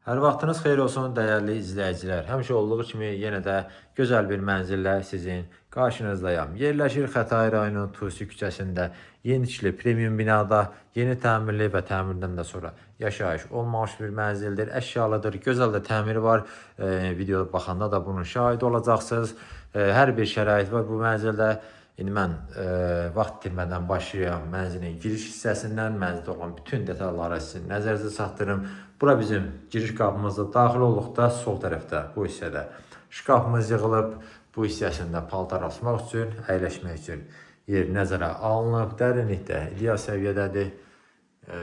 Hər vaxtınız xeyir olsun, dəyərli izləyicilər. Həmişə olduğu kimi yenə də gözəl bir mənzillə sizin qarşınızdayam. Yerləşir Xətai rayonu Tusi küçəsində yeniçili premium binada yeni təmirli və təmirdən də sonra yaşayış olmamış bir mənzildir. Əşyalıdır, gözəl də təmiri var. Videoda baxanda da bunun şahidi olacaqsınız. Hər bir şərait var bu mənzildə. İndi mən vaxt itirmədən başlayıram mənzilin giriş hissəsindən. Mənzildə olan bütün detalları sizin nəzərinizə çatdırım. Bura bizim giriş qapımızda daxil olduqda sol tərəfdə bu hissədə şkafımız yığılıb. Bu hissəsində paltar asmaq üçün, əyləşmək üçün yer nəzərə alınıb. Dərinlikdə ideal səviyyədədir.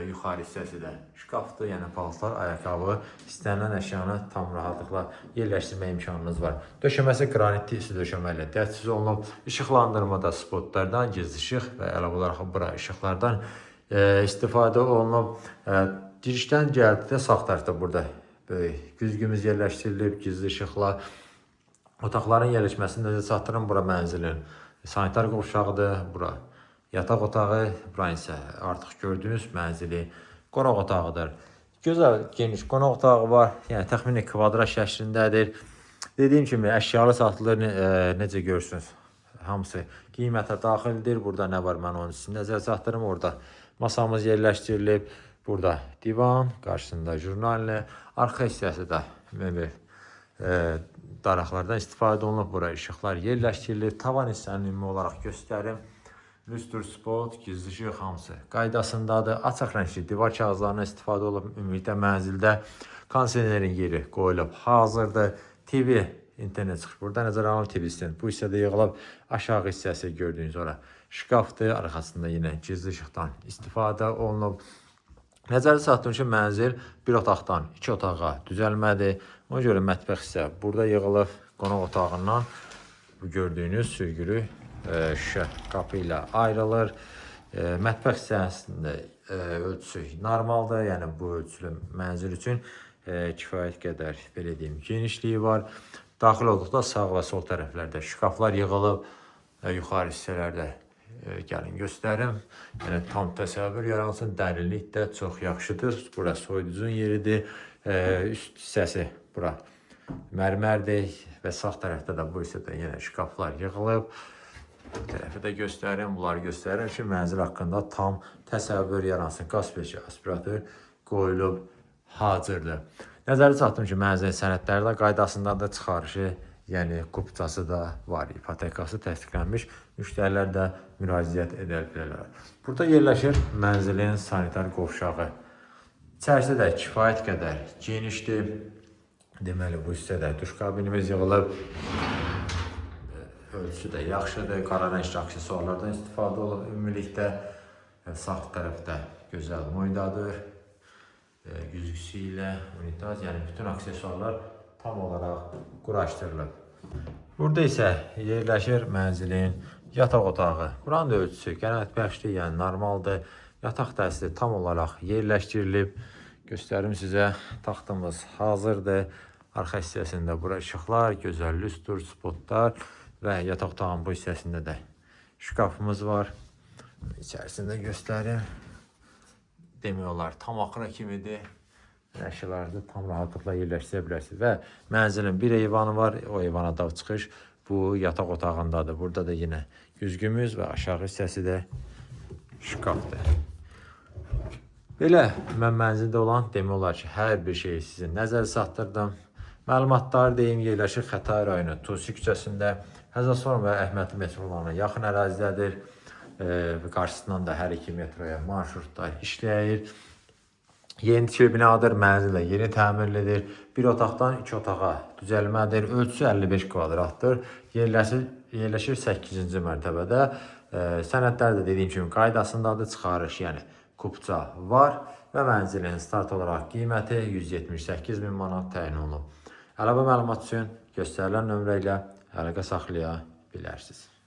Yuxarı hissəsi də şkafdır, yəni paltar, ayaqqabı, istənilən əşyanı tam rahatlıqla yerləşdirmə imkanınız var. Döşəməsi qranitli üstü döşəmə ilə təchiz olunub. İşıqlandırmada spotlardan, gizli işıq və əlavə olaraq bura işıqlardan istifadə olunub. Girişdən gəldidə sağ tərəfdə burada böyük güzgümüz yerləşdirilib, gizli işıqla. Otaqların yerləşməsini necə çatdırım, bura mənzilin sanitar qovşağıdır, bura yataq otağı, bura isə artıq gördüyünüz mənzili qonaq otağıdır. Gözəl geniş qonaq otağı var, yəni təxminən kvadrat şəklindədir. Dediyim kimi əşyalı satılır, necə görürsünüz, hamısı qiymətə daxildir. Burada nə var, mən onun için nəzər çatdırım. Orada masamız yerləşdirilib, burada divan, qarşısında jurnallə, arxa hissəsi də möhür daraqlardan istifadə olunub. Bura işıqlar yerləşdirilib, tavan hissəni ümumi olaraq göstərim. Lüstr, spot, gizli işıq hamısı qaydasındadır. Açıq rəngli divar kağızlarına istifadə olub. Ümumilikdə mənzildə kondisionerin yeri qoyulub hazırdır. TV, internet çıxış burada nəzərə alınıb, TV stand bu hissədə yığılıb. Aşağı hissəsi gördüyünüz ora şkafdır. Arxasında yenə gizli işıqdan istifadə olunub. Nəzərə çatdırım ki, mənzil bir otaqdan 2 otağa düzəlmədir. Ona görə mətbəx hissə burada yığılıb. Qonaq otağından bu gördüyünüz sürgülü şüşə qapı ilə ayrılır. Mətbəx hissəsində ölçüsü normaldır. Yəni bu ölçülü mənzil üçün kifayət qədər, belə deyim, genişliyi var. Daxil olduqda sağ və sol tərəflərdə şkaflar yığılıb. Yuxarı hissələrdə gəlin göstərim. Yəni tam təsəvvür yaransın. Dərinlik də çox yaxşıdır. Bura soyuducunun yeridir. Üst hissəsi bura mərmərdir və sağ tərəfdə də bu hissədə yenə şkaflar yığılıb. Bu tərəfi də göstərim, bunları göstərim ki, mənzil haqqında tam təsəvvür yaransın. Qaz peçi, aspirator qoyulub hazırdır. Nəzərə çatdırım ki, mənzilin sənədləri də qaydasındadır, çıxarışı, yəni kupçası da var, ipotekası təsdiqlənmiş, müştərilər də müraciət edə bilərlər. Burada yerləşir mənzilin sanitar qovşağı. İçərisi də kifayət qədər genişdir. Deməli, bu hissədə duş kabinimiz yığılıb. Ölçüsü də yaxşıdır. Qara rəngli aksesuarlardan istifadə olub. Ümumilikdə sağ tərəfdə gözəl moydadır. Güzgüsü ilə unitaz, yəni bütün aksesuarlar tam olaraq quraşdırılıb. Burada isə yerləşir mənzilin yataq otağı. Buranın da ölçüsü qənaət bəxşli, yəni normaldır. Yataq dəsti tam olaraq yerləşdirilib. Göstərim sizə, taxtımız hazırdır. Arxa hissəsində bura işıqlar, gözəl lüstr, spotlar və yataq otağının bu hissəsində də şkafımız var. İçərisində göstərim. Demək olar, tam axıra kimidir. Əşyaları tam rahatlıqla yerləşdirə bilərsiniz. Və mənzilin bir eyvanı var, o eyvana da çıxış bu yataq otağındadır. Burada da yenə güzgümüz və aşağı hissəsi də şkafdır. Belə, mən mənzildə olan demək olar ki, hər bir şeyi sizin nəzərə çatdırdım. Məlumatları deyim, yerləşir Xətai rayonu Tusi küçəsində, Həzəsvan və Əhmədli metrolarına yaxın ərazidədir. Qarşısından da hər 2 metroya marşrutlar işləyir. Yeni tikili binadır, mənzil də yeni təmirlidir. Bir otaqdan 2 otağa düzəlmədir. Ölçüsü 55 kvadratdır. Yerləşir 8-ci mərtəbədə. Sənədlər də dediyim kimi qaydasındadır, çıxarış, yəni kupça var və mənzilin start olaraq qiyməti 178 min manat təyin olunub. Əlavə məlumat üçün göstərilən nömrə ilə əlaqə saxlaya bilərsiniz.